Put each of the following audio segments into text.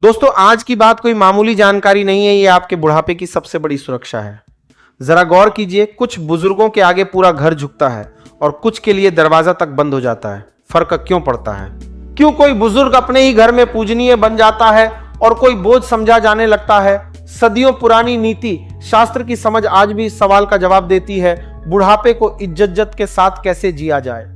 दोस्तों, आज की बात कोई मामूली जानकारी नहीं है, ये आपके बुढ़ापे की सबसे बड़ी सुरक्षा है। जरा गौर कीजिए, कुछ बुजुर्गों के आगे पूरा घर झुकता है और कुछ के लिए दरवाजा तक बंद हो जाता है। फर्क क्यों पड़ता है? क्यों कोई बुजुर्ग अपने ही घर में पूजनीय बन जाता है और कोई बोझ समझा जाने लगता है? सदियों पुरानी नीति शास्त्र की समझ आज भी इस सवाल का जवाब देती है, बुढ़ापे को इज्जत के साथ कैसे जिया जाए।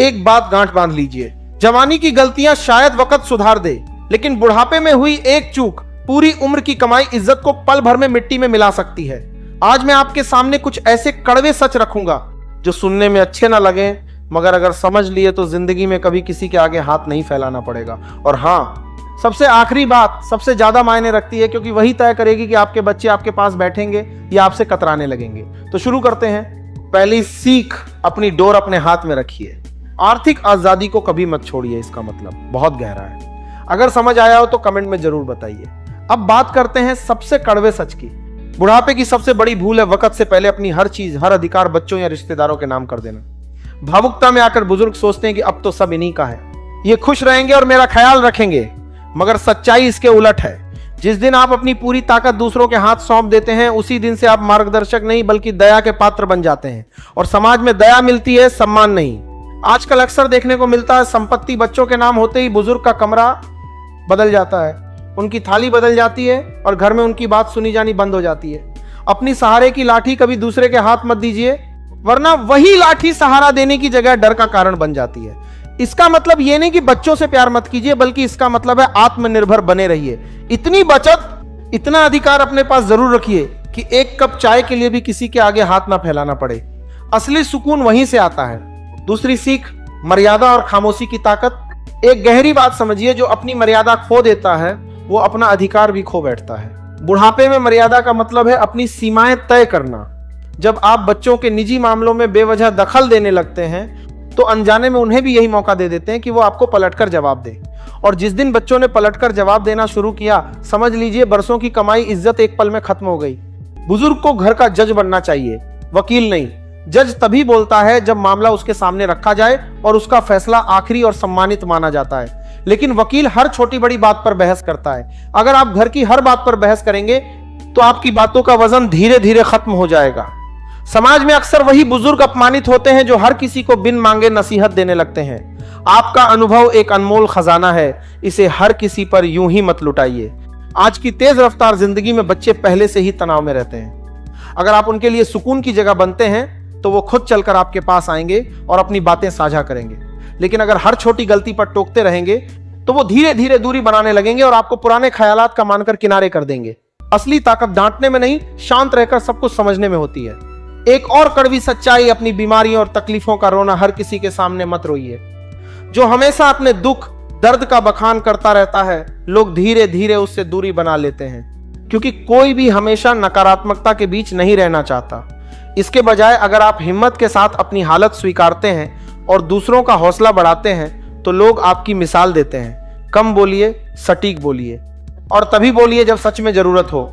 एक बात गांठ बांध लीजिए, जवानी की गलतियां शायद वक्त सुधार दे, लेकिन बुढ़ापे में हुई एक चूक पूरी उम्र की कमाई इज्जत को पल भर में मिट्टी में मिला सकती है। आज मैं आपके सामने कुछ ऐसे कड़वे सच रखूंगा जो सुनने में अच्छे ना लगे, मगर अगर समझ लिए तो जिंदगी में कभी किसी के आगे हाथ नहीं फैलाना पड़ेगा। और हाँ, सबसे आखिरी बात सबसे ज्यादा मायने रखती है, क्योंकि वही तय करेगी कि आपके बच्चे आपके पास बैठेंगे या आपसे कतराने लगेंगे। तो शुरू करते हैं। पहली सीख, अपनी डोर अपने हाथ में रखिए। आर्थिक आजादी को कभी मत छोड़िए। इसका मतलब बहुत गहरा है। अगर समझ आया हो तो कमेंट में जरूर बताइए। अब बात करते हैं सबसे कड़वे सच की। बुढ़ापे की सबसे बड़ी भूल है वक्त से पहले अपनी हर चीज, हर अधिकार बच्चों या रिश्तेदारों के नाम कर देना। भावुकता में आकर बुजुर्ग सोचते हैं कि अब तो सब इन्हीं का है, ये खुश रहेंगे और मेरा ख्याल रखेंगे, मगर सच्चाई इसके उलट है। जिस दिन आप अपनी पूरी ताकत दूसरों के हाथ सौंप देते हैं, उसी दिन से आप मार्गदर्शक नहीं बल्कि दया के पात्र बन जाते हैं। और समाज में दया मिलती है, सम्मान नहीं। आजकल अक्सर देखने को मिलता है, संपत्ति बच्चों के नाम होते ही बुजुर्ग का कमरा बदल जाता है, उनकी थाली बदल जाती है और घर में उनकी बात सुनी जानी बंद हो जाती है। अपनी सहारे की लाठी कभी दूसरे के हाथ मत दीजिए, वरना वही लाठी सहारा देने की जगह डर का कारण बन जाती है। इसका मतलब यह नहीं कि बच्चों से प्यार मत कीजिए, बल्कि इसका मतलब है आत्मनिर्भर बने रहिए। इतनी बचत, इतना अधिकार अपने पास जरूर रखिए कि एक कप चाय के लिए भी किसी के आगे हाथ ना फैलाना पड़े। असली सुकून वहीं से आता है। दूसरी सीख, मर्यादा और खामोशी की ताकत। एक गहरी बात समझिए, जो अपनी मर्यादा खो देता है वो अपना अधिकार भी खो बैठता है। बुढ़ापे में मर्यादा का मतलब है अपनी सीमाएं तय करना। जब आप बच्चों के निजी मामलों में बेवजह दखल देने लगते हैं तो अनजाने में उन्हें भी यही मौका दे देते हैं कि वो आपको पलटकर जवाब दे। और जिस दिन बच्चों ने पलटकर जवाब देना शुरू किया, समझ लीजिए बरसों की कमाई इज्जत एक पल में खत्म हो गई। बुजुर्ग को घर का जज बनना चाहिए, वकील नहीं। जज तभी बोलता है जब मामला उसके सामने रखा जाए और उसका फैसला आखिरी और सम्मानित माना जाता है, लेकिन वकील हर छोटी बड़ी बात पर बहस करता है। अगर आप घर की हर बात पर बहस करेंगे तो आपकी बातों का वजन धीरे धीरे खत्म हो जाएगा। समाज में अक्सर वही बुजुर्ग अपमानित होते हैं जो हर किसी को बिन मांगे नसीहत देने लगते हैं। आपका अनुभव एक अनमोल खजाना है, इसे हर किसी पर यूं ही मत लुटाइए। आज की तेज रफ्तार जिंदगी में बच्चे पहले से ही तनाव में रहते हैं। अगर आप उनके लिए सुकून की जगह बनते हैं तो वो खुद चलकर आपके पास आएंगे और अपनी बातें साझा करेंगे। लेकिन अगर हर छोटी गलती पर टोकते रहेंगे तो वो धीरे धीरे दूरी बनाने लगेंगे और आपको पुराने ख्यालात का मानकर किनारे कर देंगे। असली ताकत डांटने में नहीं, शांत रहकर सब कुछ समझने में होती है। एक और कड़वी सच्चाई, अपनी बीमारियों और तकलीफों का रोना हर किसी के सामने मत रोइए। जो हमेशा अपने दुख दर्द का बखान करता रहता है, लोग धीरे धीरे उससे दूरी बना लेते हैं, क्योंकि कोई भी हमेशा नकारात्मकता के बीच नहीं रहना चाहता। इसके बजाय अगर आप हिम्मत के साथ अपनी हालत स्वीकारते हैं और दूसरों का हौसला बढ़ाते हैं तो लोग आपकी मिसाल देते हैं। कम बोलिए, सटीक बोलिए, और तभी बोलिए जब सच में जरूरत हो।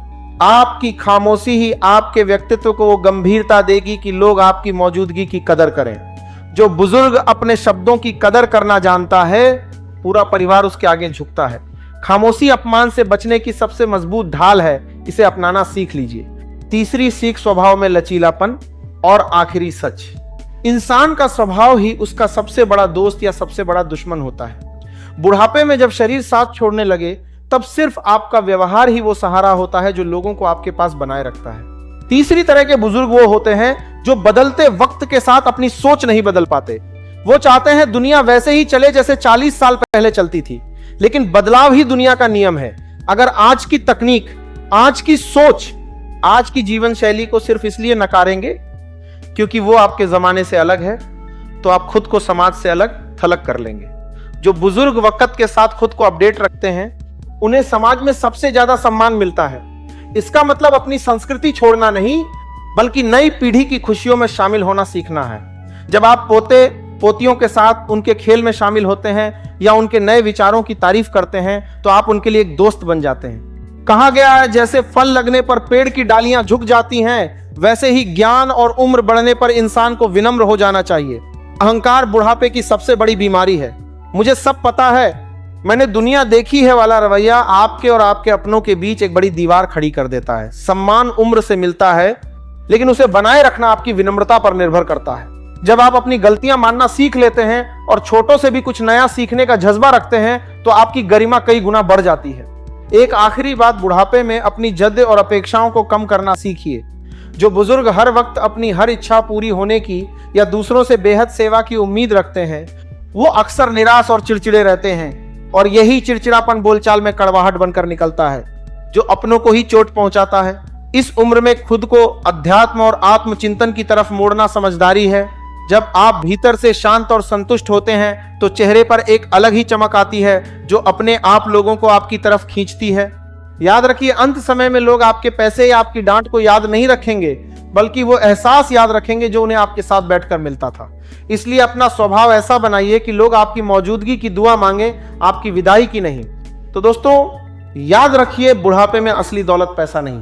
आपकी खामोशी ही आपके व्यक्तित्व को वो गंभीरता देगी कि लोग आपकी मौजूदगी की कदर करें। जो बुजुर्ग अपने शब्दों की कदर करना जानता है, पूरा परिवार उसके आगे झुकता है। खामोशी अपमान से बचने की सबसे मजबूत ढाल है, इसे अपनाना सीख लीजिए। तीसरी सीख, स्वभाव में लचीलापन। और आखिरी सच, इंसान का स्वभाव ही उसका सबसे बड़ा दोस्त या सबसे बड़ा दुश्मन होता है। बुढ़ापे में जब शरीर साथ छोड़ने लगे, तब सिर्फ आपका व्यवहार ही वो सहारा होता है जो लोगों को आपके पास बनाए रखता है। तीसरी तरह के बुजुर्ग वो होते हैं जो बदलते वक्त के साथ अपनी सोच नहीं बदल पाते। वो चाहते हैं दुनिया वैसे ही चले जैसे 40 साल पहले चलती थी, लेकिन बदलाव ही दुनिया का नियम है। अगर आज की तकनीक, आज की सोच, आज की जीवन शैली को सिर्फ इसलिए नकारेंगे क्योंकि वो आपके जमाने से अलग है, तो आप खुद को समाज से अलग थलग कर लेंगे। जो बुजुर्ग वक्त के साथ खुद को अपडेट रखते हैं, उन्हें समाज में सबसे ज्यादा सम्मान मिलता है। इसका मतलब अपनी संस्कृति छोड़ना नहीं, बल्कि नई पीढ़ी की खुशियों में शामिल होना सीखना है। जब आप पोते पोतियों के साथ उनके खेल में शामिल होते हैं या उनके नए विचारों की तारीफ करते हैं, तो आप उनके लिए एक दोस्त बन जाते हैं। कहा गया है, जैसे फल लगने पर पेड़ की डालियां झुक जाती हैं, वैसे ही ज्ञान और उम्र बढ़ने पर इंसान को विनम्र हो जाना चाहिए। अहंकार बुढ़ापे की सबसे बड़ी बीमारी है। मुझे सब पता है, मैंने दुनिया देखी है वाला रवैया आपके और आपके अपनों के बीच एक बड़ी दीवार खड़ी कर देता है। सम्मान उम्र से मिलता है, लेकिन उसे बनाए रखना आपकी विनम्रता पर निर्भर करता है। जब आप अपनी गलतियां मानना सीख लेते हैं और छोटों से भी कुछ नया सीखने का जज्बा रखते हैं तो आपकी गरिमा कई गुना बढ़ जाती है। एक आखिरी बात, बुढ़ापे में अपनी जिद और अपेक्षाओं को कम करना सीखिए। जो बुजुर्ग हर वक्त अपनी हर इच्छा पूरी होने की या दूसरों से बेहद सेवा की उम्मीद रखते हैं, वो अक्सर निराश और चिड़चिड़े रहते हैं, और यही चिड़चिड़ापन बोलचाल में कड़वाहट बनकर निकलता है, जो अपनों को ही चोट पहुंचाता है। इस उम्र में खुद को अध्यात्म और आत्मचिंतन की तरफ मोड़ना समझदारी है। जब आप भीतर से शांत और संतुष्ट होते हैं तो चेहरे पर एक अलग ही चमक आती है, जो अपने आप लोगों को आपकी तरफ खींचती है। याद रखिए, अंत समय में लोग आपके पैसे या आपकी डांट को याद नहीं रखेंगे, बल्कि वो एहसास याद रखेंगे जो उन्हें आपके साथ बैठकर मिलता था। इसलिए अपना स्वभाव ऐसा बनाइए कि लोग आपकी मौजूदगी की दुआ मांगे, आपकी विदाई की नहीं। तो दोस्तों, याद रखिए, बुढ़ापे में असली दौलत पैसा नहीं।